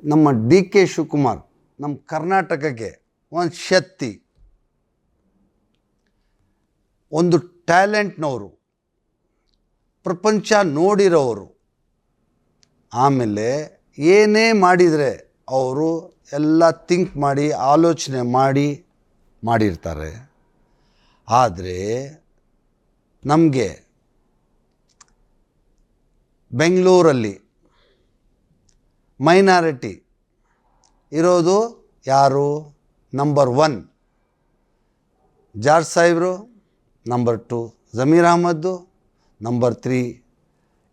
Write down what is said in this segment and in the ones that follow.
ನಮ್ಮ D K Shivakumar ನಮ್ಮ ಕರ್ನಾಟಕಕ್ಕೆ ಒಂದು ಶಕ್ತಿ, ಒಂದು ಟ್ಯಾಲೆಂಟ್ನವರು, ಪ್ರಪಂಚ ನೋಡಿರೋರು. ಆಮೇಲೆ ಏನೇ ಮಾಡಿದರೆ ಅವರು ಎಲ್ಲ ಥಿಂಕ್ ಮಾಡಿ ಆಲೋಚನೆ ಮಾಡಿರ್ತಾರೆ. ಆದರೆ ನಮಗೆ ಬೆಂಗಳೂರಲ್ಲಿ ಮೈನಾರಿಟಿ ಇರೋದು ಯಾರು? ನಂಬರ್ 1 ಜಾರ್ಜ್ ಸಾಹೇಬರು, number 2 Zameer Ahmed, number 3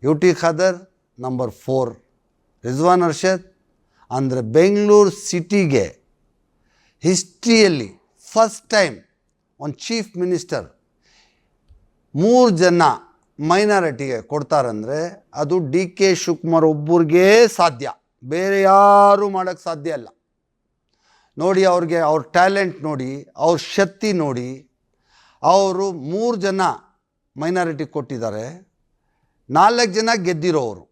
UT Khader, number 4 Rizwan Arshad. ಅಂದರೆ ಬೆಂಗಳೂರು ಸಿಟಿಗೆ ಹಿಸ್ಟ್ರಿಯಲ್ಲಿ ಫಸ್ಟ್ ಟೈಮ್ ಒಂದು ಚೀಫ್ ಮಿನಿಸ್ಟರ್ 3 ಜನ ಮೈನಾರಿಟಿಗೆ ಕೊಡ್ತಾರಂದರೆ ಅದು ಡಿ ಕೆ ಶಿವಕುಮಾರ್ ಒಬ್ಬರಿಗೆ ಸಾಧ್ಯ, ಬೇರೆ ಯಾರೂ ಮಾಡೋಕ್ಕೆ ಸಾಧ್ಯ ಇಲ್ಲ. ನೋಡಿ, ಅವ್ರಿಗೆ ಅವ್ರ ಟ್ಯಾಲೆಂಟ್ ನೋಡಿ, ಅವ್ರ ಶಕ್ತಿ ನೋಡಿ. ಅವರು 3 ಜನ ಮೈನಾರಿಟಿ ಕೊಟ್ಟಿದ್ದಾರೆ. 4 ಜನ ಗೆದ್ದಿರೋರು,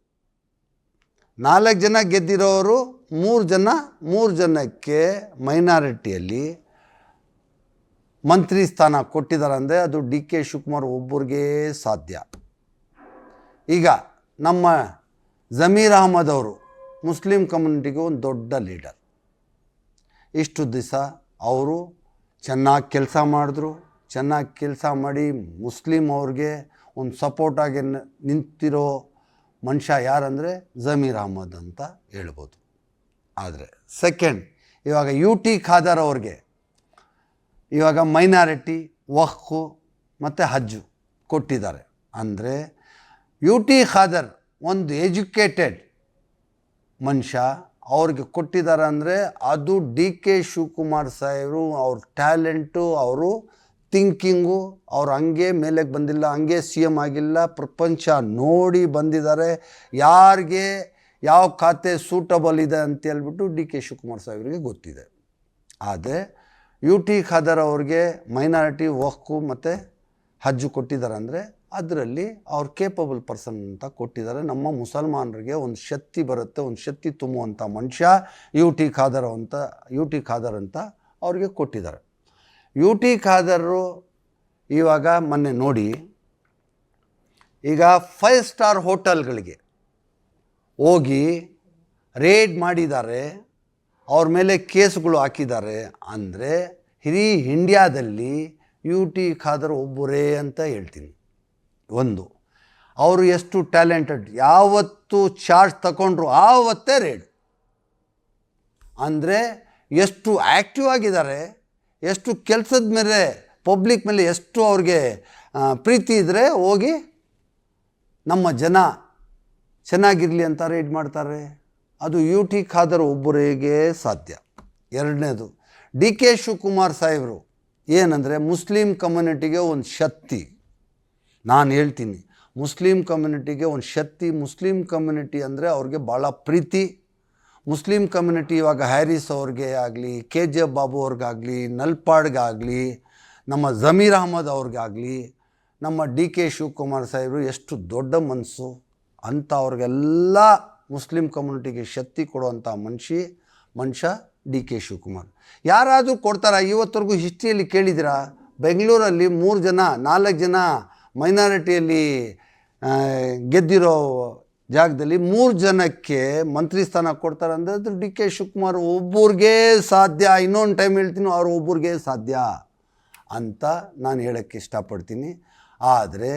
3 ಜನಕ್ಕೆ ಮೈನಾರಿಟಿಯಲ್ಲಿ ಮಂತ್ರಿ ಸ್ಥಾನ ಕೊಟ್ಟಿದ್ದಾರೆ. ಅಂದರೆ ಅದು ಡಿ ಕೆ ಶಿವಕುಮಾರ್ ಒಬ್ಬರಿಗೆ ಸಾಧ್ಯ. ಈಗ ನಮ್ಮ ಜಮೀರ್ ಅಹಮದ್ ಅವರು ಮುಸ್ಲಿಂ ಕಮ್ಯುನಿಟಿಗೆ ಒಂದು ದೊಡ್ಡ ಲೀಡರ್. ಇಷ್ಟು ದಿವಸ ಅವರು ಚೆನ್ನಾಗಿ ಕೆಲಸ ಮಾಡಿದ್ರು. ಚೆನ್ನಾಗಿ ಕೆಲಸ ಮಾಡಿ ಮುಸ್ಲಿಂ ಅವ್ರಿಗೆ ಒಂದು ಸಪೋರ್ಟಾಗಿ ನಿಂತಿರೋ ಮನುಷ್ಯ ಯಾರಂದರೆ ಜಮೀರ್ ಅಹಮದ್ ಅಂತ ಹೇಳ್ಬೋದು. ಆದರೆ ಸೆಕೆಂಡ್, ಇವಾಗ UT ಖಾದರ್ ಅವ್ರಿಗೆ ಇವಾಗ ಮೈನಾರಿಟಿ, ವಕ್ಫು ಮತ್ತು ಹಜ್ಜು ಕೊಟ್ಟಿದ್ದಾರೆ. ಅಂದರೆ UT ಖಾದರ್ ಒಂದು ಎಜುಕೇಟೆಡ್ ಮನುಷ್ಯ, ಅವ್ರಿಗೆ ಕೊಟ್ಟಿದ್ದಾರೆ. ಅಂದರೆ ಅದು ಡಿ ಕೆ ಶಿವಕುಮಾರ್ ಸಾಹೇಬರು ಅವ್ರ ಟ್ಯಾಲೆಂಟು, ಅವರು ಥಿಂಕಿಂಗು, ಅವ್ರು ಹಂಗೆ ಮೇಲೆಗೆ ಬಂದಿಲ್ಲ, ಹಂಗೆ CM ಆಗಿಲ್ಲ, ಪ್ರಪಂಚ ನೋಡಿ ಬಂದಿದ್ದಾರೆ. ಯಾರಿಗೆ ಯಾವ ಖಾತೆ ಸೂಟಬಲ್ ಇದೆ ಅಂತೇಳ್ಬಿಟ್ಟು ಡಿ ಕೆ ಶಿವಕುಮಾರ್ ಸಾಹೇಬರಿಗೆ ಗೊತ್ತಿದೆ. ಆದರೆ UT ಖಾದರ್ ಅವ್ರಿಗೆ ಮೈನಾರಿಟಿ, ವಕ್ಫು ಮತ್ತು ಹಜ್ಜು ಕೊಟ್ಟಿದ್ದಾರೆ. ಅಂದರೆ ಅದರಲ್ಲಿ ಅವ್ರು ಕೇಪಬಲ್ ಪರ್ಸನ್ ಅಂತ ಕೊಟ್ಟಿದ್ದಾರೆ. ನಮ್ಮ ಮುಸಲ್ಮಾನರಿಗೆ ಒಂದು ಶಕ್ತಿ ಬರುತ್ತೆ, ಒಂದು ಶಕ್ತಿ ತುಂಬುವಂಥ ಮನುಷ್ಯ UT ಖಾದರ್ ಅಂತ ಅವ್ರಿಗೆ ಕೊಟ್ಟಿದ್ದಾರೆ. UT ಖಾದರ್ ಇವಾಗ ಮೊನ್ನೆ ನೋಡಿ, ಈಗ 5 ಸ್ಟಾರ್ ಹೋಟೆಲ್ಗಳಿಗೆ ಹೋಗಿ ರೇಡ್ ಮಾಡಿದ್ದಾರೆ, ಅವ್ರ ಮೇಲೆ ಕೇಸ್ಗಳು ಹಾಕಿದ್ದಾರೆ. ಅಂದರೆ ಇಡೀ ಇಂಡಿಯಾದಲ್ಲಿ UT ಖಾದರ್ ಒಬ್ಬರೇ ಅಂತ ಹೇಳ್ತೀನಿ. ಒಂದು, ಅವರು ಎಷ್ಟು ಟ್ಯಾಲೆಂಟೆಡ್, ಯಾವತ್ತು ಚಾರ್ಜ್ ತಗೊಂಡ್ರು ಆವತ್ತೇ ರೇಡ್. ಅಂದರೆ ಎಷ್ಟು ಆ್ಯಕ್ಟಿವ್ ಆಗಿದ್ದಾರೆ, ಎಷ್ಟು ಕೆಲಸದ ಮೇಲೆ, ಪಬ್ಲಿಕ್ ಮೇಲೆ ಎಷ್ಟು ಅವ್ರಿಗೆ ಪ್ರೀತಿ ಇದ್ದರೆ ಹೋಗಿ ನಮ್ಮ ಜನ ಚೆನ್ನಾಗಿರಲಿ ಅಂತ ರೇಡ್ ಮಾಡ್ತಾರೆ. ಅದು UT ಖಾದರ್ ಒಬ್ಬರಿಗೆ ಸಾಧ್ಯ. ಎರಡನೇದು, ಡಿ ಕೆ ಶಿವಕುಮಾರ್ ಸಾಹೇಬರು ಏನಂದರೆ ಮುಸ್ಲಿಂ ಕಮ್ಯುನಿಟಿಗೆ ಒಂದು ಶಕ್ತಿ. ನಾನು ಹೇಳ್ತೀನಿ, ಮುಸ್ಲಿಂ ಕಮ್ಯುನಿಟಿಗೆ ಒಂದು ಶಕ್ತಿ. ಮುಸ್ಲಿಂ ಕಮ್ಯುನಿಟಿ ಅಂದರೆ ಅವ್ರಿಗೆ ಭಾಳ ಪ್ರೀತಿ. ಮುಸ್ಲಿಂ ಕಮ್ಯುನಿಟಿ ಇವಾಗ ಹ್ಯಾರಿಸ್ ಅವ್ರಿಗೆ ಆಗಲಿ, KJ ಬಾಬು ಅವ್ರಿಗಾಗಲಿ, ನಲ್ಪಾಡ್ಗಾಗಲಿ, ನಮ್ಮ ಜಮೀರ್ ಅಹಮದ್ ಅವ್ರಿಗಾಗಲಿ, ನಮ್ಮ ಡಿ ಕೆ ಶಿವಕುಮಾರ್ ಸಾಹೇಬರು ಎಷ್ಟು ದೊಡ್ಡ ಮನಸ್ಸು ಅಂತ ಅವ್ರಿಗೆಲ್ಲ ಮುಸ್ಲಿಂ ಕಮ್ಯುನಿಟಿಗೆ ಶಕ್ತಿ ಕೊಡುವಂಥ ಮನುಷ್ಯ ಡಿ ಕೆ ಶಿವಕುಮಾರ್. ಯಾರಾದರೂ ಕೊಡ್ತಾರಾ? ಇವತ್ತರೆಗೂ ಹಿಸ್ಟ್ರಿಯಲ್ಲಿ ಕೇಳಿದ್ದೀರಾ? ಬೆಂಗಳೂರಲ್ಲಿ 4 ಜನ ಮೈನಾರಿಟಿಯಲ್ಲಿ ಗೆದ್ದಿರೋ ಜಾಗದಲ್ಲಿ 3 ಜನಕ್ಕೆ ಮಂತ್ರಿ ಸ್ಥಾನ ಕೊಡ್ತಾರೆ. ಅಂದರೆ ಅದು ಡಿ ಕೆ ಶಿವಕುಮಾರ್ ಒಬ್ಬರಿಗೆ ಸಾಧ್ಯ. ಇನ್ನೊಂದು ಟೈಮ್ ಹೇಳ್ತೀನಿ, ಅವರು ಒಬ್ಬರಿಗೆ ಸಾಧ್ಯ ಅಂತ ನಾನು ಹೇಳೋಕ್ಕೆ ಇಷ್ಟಪಡ್ತೀನಿ. ಆದರೆ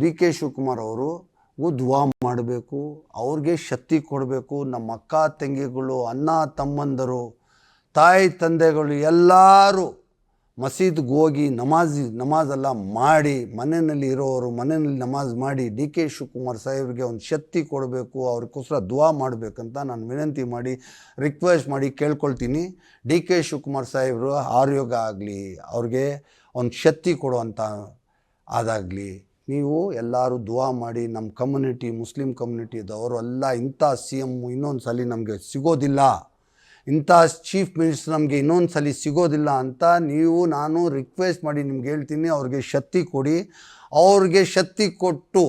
ಡಿ ಕೆ ಶಿವಕುಮಾರ್ ಅವರು ದುವಾ ಮಾಡಬೇಕು, ಅವ್ರಿಗೆ ಶಕ್ತಿ ಕೊಡಬೇಕು. ನಮ್ಮ ಅಕ್ಕ ತಂಗಿಗಳು, ಅಣ್ಣ ತಮ್ಮಂದರು, ತಾಯಿ ತಂದೆಗಳು ಎಲ್ಲರೂ ಮಸೀದ್ಗೆ ಹೋಗಿ ನಮಾಜೆಲ್ಲ ಮಾಡಿ, ಮನೆಯಲ್ಲಿ ಇರೋರು ಮನೆಯಲ್ಲಿ ನಮಾಜ್ ಮಾಡಿ ಡಿ ಕೆ ಶಿವಕುಮಾರ್ ಸಾಹೇಬ್ರಿಗೆ ಒಂದು ಶಕ್ತಿ ಕೊಡಬೇಕು, ಅವ್ರಿಗೋಸ್ಕರ ದುವಾ ಮಾಡಬೇಕಂತ ನಾನು ವಿನಂತಿ ಮಾಡಿ, ರಿಕ್ವೆಸ್ಟ್ ಮಾಡಿ ಕೇಳ್ಕೊಳ್ತೀನಿ. ಡಿ ಕೆ ಶಿವಕುಮಾರ್ ಸಾಹೇಬರು ಆರೋಗ್ಯ ಆಗಲಿ, ಅವ್ರಿಗೆ ಒಂದು ಶಕ್ತಿ ಕೊಡುವಂಥ ಅದಾಗಲಿ. ನೀವು ಎಲ್ಲರೂ ದುವಾ ಮಾಡಿ. ನಮ್ಮ ಕಮ್ಯುನಿಟಿ, ಮುಸ್ಲಿಂ ಕಮ್ಯುನಿಟಿದವರು ಎಲ್ಲ ಇಂಥ CM ಇನ್ನೊಂದು ಸಲ ನಮಗೆ ಸಿಗೋದಿಲ್ಲ, ಇಂಥ ಚೀಫ್ ಮಿನಿಸ್ಟರ್ ನಮಗೆ ಇನ್ನೊಂದು ಸಲ ಸಿಗೋದಿಲ್ಲ ಅಂತ ನಾನು ರಿಕ್ವೆಸ್ಟ್ ಮಾಡಿ ನಿಮ್ಗೆ ಹೇಳ್ತೀನಿ. ಅವ್ರಿಗೆ ಶಕ್ತಿ ಕೊಡಿ, ಅವ್ರಿಗೆ ಶಕ್ತಿ ಕೊಟ್ಟು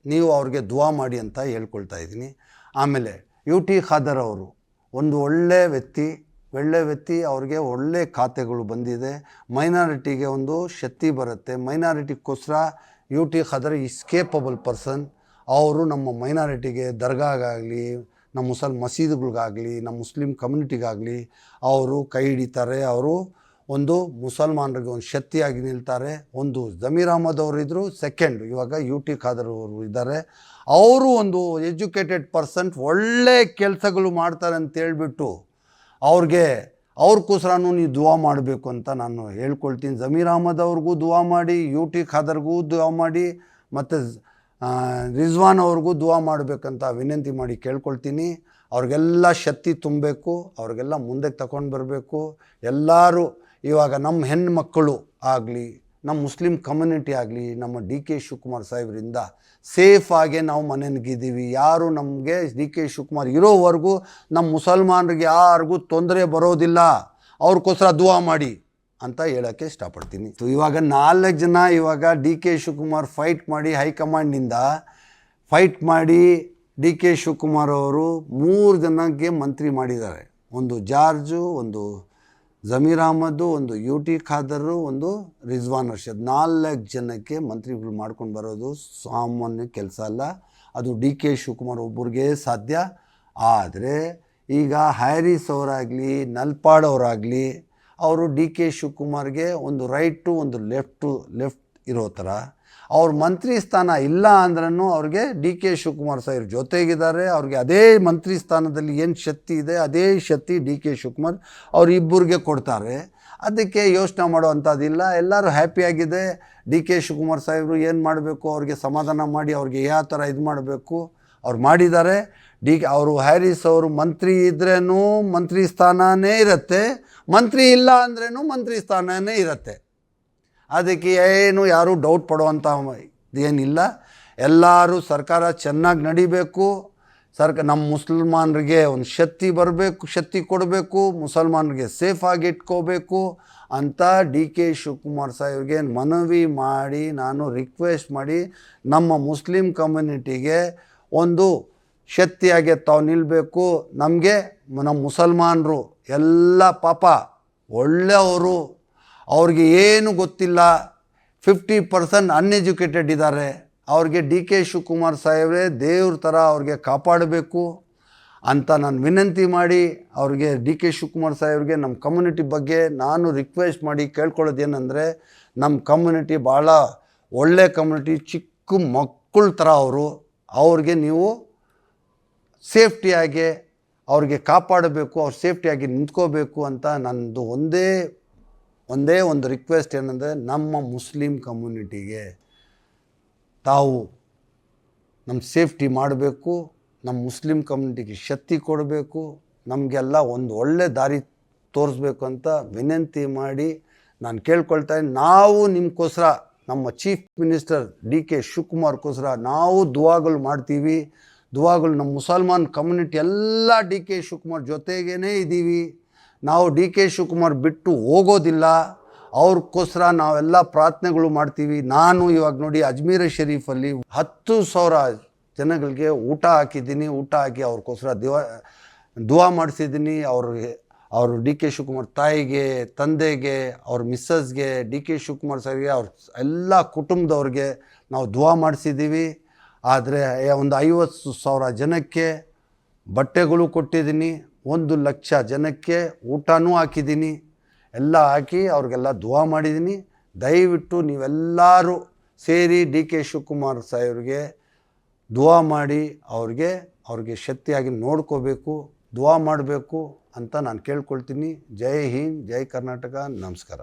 ನೀವು ಅವ್ರಿಗೆ ದುವಾ ಮಾಡಿ ಅಂತ ಹೇಳ್ಕೊಳ್ತಾ ಇದ್ದೀನಿ. ಆಮೇಲೆ UT ಖಾದರ್ ಅವರು ಒಂದು ಒಳ್ಳೆ ವ್ಯಕ್ತಿ ಅವ್ರಿಗೆ ಒಳ್ಳೆ ಖಾತೆಗಳು ಬಂದಿದೆ. ಮೈನಾರಿಟಿಗೆ ಒಂದು ಶಕ್ತಿ ಬರುತ್ತೆ. ಮೈನಾರಿಟಿಗೋಸ್ಕರ U T Khader is capable person. ಅವರು ನಮ್ಮ ಮೈನಾರಿಟಿಗೆ ದರ್ಗಾಗಾಗಲಿ, ನಮ್ಮ ಮಸೀದಿಗಳಿಗಾಗಲಿ, ನಮ್ಮ ಮುಸ್ಲಿಂ ಕಮ್ಯುನಿಟಿಗಾಗಲಿ ಅವರು ಕೈ ಹಿಡಿತಾರೆ. ಅವರು ಒಂದು ಮುಸಲ್ಮಾನರಿಗೆ ಒಂದು ಶಕ್ತಿಯಾಗಿ ನಿಲ್ತಾರೆ. ಒಂದು ಜಮೀರ್ ಅಹಮದ್ ಅವರು ಇದ್ದರು, ಸೆಕೆಂಡ್ ಇವಾಗ ಯು ಟಿ ಖಾದರ್ ಅವರು ಇದ್ದಾರೆ. ಅವರು ಒಂದು ಎಜುಕೇಟೆಡ್ ಪರ್ಸನ್, ಒಳ್ಳೆ ಕೆಲಸಗಳು ಮಾಡ್ತಾರೆ ಅಂತೇಳ್ಬಿಟ್ಟು ಅವ್ರಿಗೋಸ್ಕರನೂ ನೀವು ದುವಾ ಮಾಡಬೇಕು ಅಂತ ನಾನು ಹೇಳ್ಕೊಳ್ತೀನಿ. ಜಮೀರ್ ಅಹಮದ್ ಅವ್ರಿಗೂ ದುವಾ ಮಾಡಿ, ಯು ಟಿ ಖಾದರ್ಗೂ ದುವಾ ಮಾಡಿ, ಮತ್ತು ರಿಜ್ವಾನ್ ಅವ್ರಿಗೂ ದುವಾ ಮಾಡಬೇಕಂತ ವಿನಂತಿ ಮಾಡಿ ಕೇಳ್ಕೊಳ್ತೀನಿ. ಅವ್ರಿಗೆಲ್ಲ ಶಕ್ತಿ ತುಂಬಬೇಕು, ಅವ್ರಿಗೆಲ್ಲ ಮುಂದಕ್ಕೆ ತಗೊಂಡು ಬರಬೇಕು. ಎಲ್ಲರೂ ಇವಾಗ ನಮ್ಮ ಹೆಣ್ಮಕ್ಕಳು ಆಗಲಿ, ನಮ್ಮ ಮುಸ್ಲಿಂ ಕಮ್ಯುನಿಟಿ ಆಗಲಿ, ನಮ್ಮ ಡಿ ಕೆ ಶಿವಕುಮಾರ್ ಸಾಹೇಬರಿಂದ ಸೇಫಾಗೆ ನಾವು ಮನೆಗಿದ್ದೀವಿ. ಯಾರು ನಮಗೆ ಡಿ ಕೆ ಶಿವಕುಮಾರ್ ಇರೋವರೆಗೂ ನಮ್ಮ ಮುಸಲ್ಮಾನರಿಗೆ ಯಾರಿಗೂ ತೊಂದರೆ ಬರೋದಿಲ್ಲ. ಅವ್ರಿಗೋಸ್ಕರ ದುವಾ ಮಾಡಿ ಅಂತ ಹೇಳೋಕ್ಕೆ ಇಷ್ಟಪಡ್ತೀನಿ. ಇವಾಗ 4 ಜನ ಇವಾಗ ಡಿ ಕೆ ಶಿವಕುಮಾರ್ ಫೈಟ್ ಮಾಡಿ, ಹೈಕಮಾಂಡ್ನಿಂದ ಫೈಟ್ ಮಾಡಿ ಡಿ ಕೆ ಶಿವಕುಮಾರ್ ಅವರು 3 ಜನಕ್ಕೆ ಮಂತ್ರಿ ಮಾಡಿದ್ದಾರೆ. ಒಂದು ಜಾರ್ಜು, ಒಂದು ಜಮೀರ್ ಅಹಮದ್ದು, ಒಂದು ಯು ಟಿ ಖಾದರು, ಒಂದು ರಿಜ್ವಾನ್ ಅರ್ಷದ್. 4 ಜನಕ್ಕೆ ಮಂತ್ರಿಗಳು ಮಾಡ್ಕೊಂಡು ಬರೋದು ಸಾಮಾನ್ಯ ಕೆಲಸ ಅಲ್ಲ. ಅದು ಡಿ ಕೆ ಶಿವಕುಮಾರ್ ಒಬ್ಬರಿಗೆ ಸಾಧ್ಯ. ಆದರೆ ಈಗ ಹ್ಯಾರಿಸ್ ಅವರಾಗಲಿ, ನಲ್ಪಾಡ್ ಅವರಾಗಲಿ, ಅವರು ಡಿ ಕೆ ಶಿವಕುಮಾರ್ಗೆ ಒಂದು ರೈಟು ಒಂದು ಲೆಫ್ಟ್ ಇರೋ ಥರ. ಅವ್ರ ಮಂತ್ರಿ ಸ್ಥಾನ ಇಲ್ಲ ಅಂದ್ರೂ ಅವ್ರಿಗೆ ಡಿ ಕೆ ಶಿವಕುಮಾರ್ ಸಾಹೇಬ್ರ ಜೊತೆಗಿದ್ದಾರೆ. ಅವ್ರಿಗೆ ಅದೇ ಮಂತ್ರಿ ಸ್ಥಾನದಲ್ಲಿ ಏನು ಶಕ್ತಿ ಇದೆ ಅದೇ ಶಕ್ತಿ ಡಿ ಕೆ ಶಿವಕುಮಾರ್ ಅವರಿಬ್ಬರಿಗೆ ಕೊಡ್ತಾರೆ. ಅದಕ್ಕೆ ಯೋಚನೆ ಮಾಡೋವಂಥದ್ದಿಲ್ಲ. ಎಲ್ಲರೂ ಹ್ಯಾಪಿಯಾಗಿದೆ. ಡಿ ಕೆ ಶಿವಕುಮಾರ್ ಸಾಹೇಬರು ಏನು ಮಾಡಬೇಕು, ಅವ್ರಿಗೆ ಸಮಾಧಾನ ಮಾಡಿ ಅವ್ರಿಗೆ ಯಾವ ಥರ ಇದು ಮಾಡಬೇಕು ಅವ್ರು ಮಾಡಿದ್ದಾರೆ. ಅವರು ಹ್ಯಾರಿಸ್ ಅವರು ಮಂತ್ರಿ ಇದ್ರೇನು ಮಂತ್ರಿ ಸ್ಥಾನನೇ ಇರುತ್ತೆ, ಮಂತ್ರಿ ಇಲ್ಲ ಅಂದ್ರೇನು ಮಂತ್ರಿ ಸ್ಥಾನನೇ ಇರುತ್ತೆ. ಅದಕ್ಕೆ ಏನು ಯಾರೂ ಡೌಟ್ ಪಡುವಂಥ ಏನಿಲ್ಲ. ಎಲ್ಲರೂ ಸರ್ಕಾರ ಚೆನ್ನಾಗಿ ನಡಿಬೇಕು. ನಮ್ಮ ಮುಸಲ್ಮಾನರಿಗೆ ಒಂದು ಶಕ್ತಿ ಬರಬೇಕು, ಶಕ್ತಿ ಕೊಡಬೇಕು, ಮುಸಲ್ಮಾನರಿಗೆ ಸೇಫಾಗಿ ಇಟ್ಕೋಬೇಕು ಅಂತ ಡಿ ಕೆ ಶಿವಕುಮಾರ್ ಸಾಹೇಬ್ರಿಗೆ ಮನವಿ ಮಾಡಿ, ನಾನು ರಿಕ್ವೆಸ್ಟ್ ಮಾಡಿ ನಮ್ಮ ಮುಸ್ಲಿಂ ಕಮ್ಯುನಿಟಿಗೆ ಒಂದು ಶಕ್ತಿಯಾಗಿ ತಾವು ನಿಲ್ಲಬೇಕು. ನಮಗೆ ನಮ್ಮ ಮುಸಲ್ಮಾನರು ಎಲ್ಲ ಪಾಪ ಒಳ್ಳೆಯವರು, ಅವ್ರಿಗೆ ಏನು ಗೊತ್ತಿಲ್ಲ, 50% ಅನ್ಎಜುಕೇಟೆಡ್ ಇದ್ದಾರೆ. ಅವ್ರಿಗೆ ಡಿ ಕೆ ಶಿವಕುಮಾರ್ ಸಾಹೇಬ್ರೆ ದೇವ್ರ ಥರ ಅವ್ರಿಗೆ ಕಾಪಾಡಬೇಕು ಅಂತ ನಾನು ವಿನಂತಿ ಮಾಡಿ ಅವ್ರಿಗೆ ಡಿ ಕೆ ಶಿವಕುಮಾರ್ ಸಾಹೇಬ್ರಿಗೆ ನಮ್ಮ ಕಮ್ಯುನಿಟಿ ಬಗ್ಗೆ ನಾನು ರಿಕ್ವೆಸ್ಟ್ ಮಾಡಿ ಕೇಳ್ಕೊಳ್ಳೋದೇನೆಂದರೆ, ನಮ್ಮ ಕಮ್ಯುನಿಟಿ ಭಾಳ ಒಳ್ಳೆ ಕಮ್ಯುನಿಟಿ, ಚಿಕ್ಕ ಮಕ್ಕಳ ಥರ ಅವ್ರಿಗೆ ನೀವು ಸೇಫ್ಟಿಯಾಗಿ ಅವ್ರಿಗೆ ಕಾಪಾಡಬೇಕು, ಅವ್ರು ಸೇಫ್ಟಿಯಾಗಿ ನಿಂತ್ಕೋಬೇಕು ಅಂತ ನನ್ನದು ಒಂದೇ ಒಂದು ರಿಕ್ವೆಸ್ಟ್ ಏನಂದರೆ, ನಮ್ಮ ಮುಸ್ಲಿಂ ಕಮ್ಯುನಿಟಿಗೆ ತಾವು ನಮ್ಮ ಸೇಫ್ಟಿ ಮಾಡಬೇಕು, ನಮ್ಮ ಮುಸ್ಲಿಂ ಕಮ್ಯುನಿಟಿಗೆ ಶಕ್ತಿ ಕೊಡಬೇಕು, ನಮಗೆಲ್ಲ ಒಂದು ಒಳ್ಳೆ ದಾರಿ ತೋರಿಸ್ಬೇಕು ಅಂತ ವಿನಂತಿ ಮಾಡಿ ನಾನು ಕೇಳ್ಕೊಳ್ತಾಯಿದ್ದೀನಿ. ನಾವು ನಿಮಗೋಸ್ಕರ ನಮ್ಮ ಚೀಫ್ ಮಿನಿಸ್ಟರ್ ಡಿ ಕೆ ಶಿವಕುಮಾರ್ಗೋಸ್ಕರ ನಾವು ದುವಾಗಳು ಮಾಡ್ತೀವಿ. ದುವಾಗಳು ನಮ್ಮ ಮುಸಲ್ಮಾನ್ ಕಮ್ಯುನಿಟಿ ಎಲ್ಲ ಡಿ ಕೆ ಶಿವಕುಮಾರ್ ಜೊತೆಗೇ ಇದ್ದೀವಿ. ನಾವು ಡಿ ಕೆ ಶಿವಕುಮಾರ್ ಬಿಟ್ಟು ಹೋಗೋದಿಲ್ಲ. ಅವ್ರಿಗೋಸ್ಕರ ನಾವೆಲ್ಲ ಪ್ರಾರ್ಥನೆಗಳು ಮಾಡ್ತೀವಿ. ನಾನು ಇವಾಗ ನೋಡಿ ಅಜ್ಮೀರ್ ಶರೀಫಲ್ಲಿ 10,000 ಜನಗಳಿಗೆ ಊಟ ಹಾಕಿದ್ದೀನಿ. ಊಟ ಹಾಕಿ ಅವ್ರಿಗೋಸ್ಕರ ದುವಾ ಮಾಡಿಸಿದ್ದೀನಿ. ಅವರು ಡಿ ಕೆ ಶಿವಕುಮಾರ್ ತಾಯಿಗೆ, ತಂದೆಗೆ, ಅವ್ರ ಮಿಸ್ಸಸ್ಗೆ, ಡಿ ಕೆ ಶಿವಕುಮಾರ್ ಸರ್ಗೆ, ಅವ್ರ ಎಲ್ಲ ಕುಟುಂಬದವ್ರಿಗೆ ನಾವು ದುವಾ ಮಾಡಿಸಿದ್ದೀವಿ. ಆದರೆ ಒಂದು 50,000 ಜನಕ್ಕೆ ಬಟ್ಟೆಗಳು ಕೊಟ್ಟಿದ್ದೀನಿ, 1,00,000 ಜನಕ್ಕೆ ಊಟನೂ ಹಾಕಿದ್ದೀನಿ. ಎಲ್ಲ ಹಾಕಿ ಅವ್ರಿಗೆಲ್ಲ ದುವಾ ಮಾಡಿದ್ದೀನಿ. ದಯವಿಟ್ಟು ನೀವೆಲ್ಲರೂ ಸೇರಿ ಡಿ ಕೆ ಶಿವಕುಮಾರ್ ಸಾಹೇಬ್ರಿಗೆ ದುವಾ ಮಾಡಿ ಅವ್ರಿಗೆ ಶಕ್ತಿಯಾಗಿ ನೋಡ್ಕೋಬೇಕು, ದುವಾ ಮಾಡಬೇಕು ಅಂತ ನಾನು ಕೇಳ್ಕೊಳ್ತೀನಿ. ಜೈ ಹಿಂದ್, ಜೈ ಕರ್ನಾಟಕ, ನಮಸ್ಕಾರ.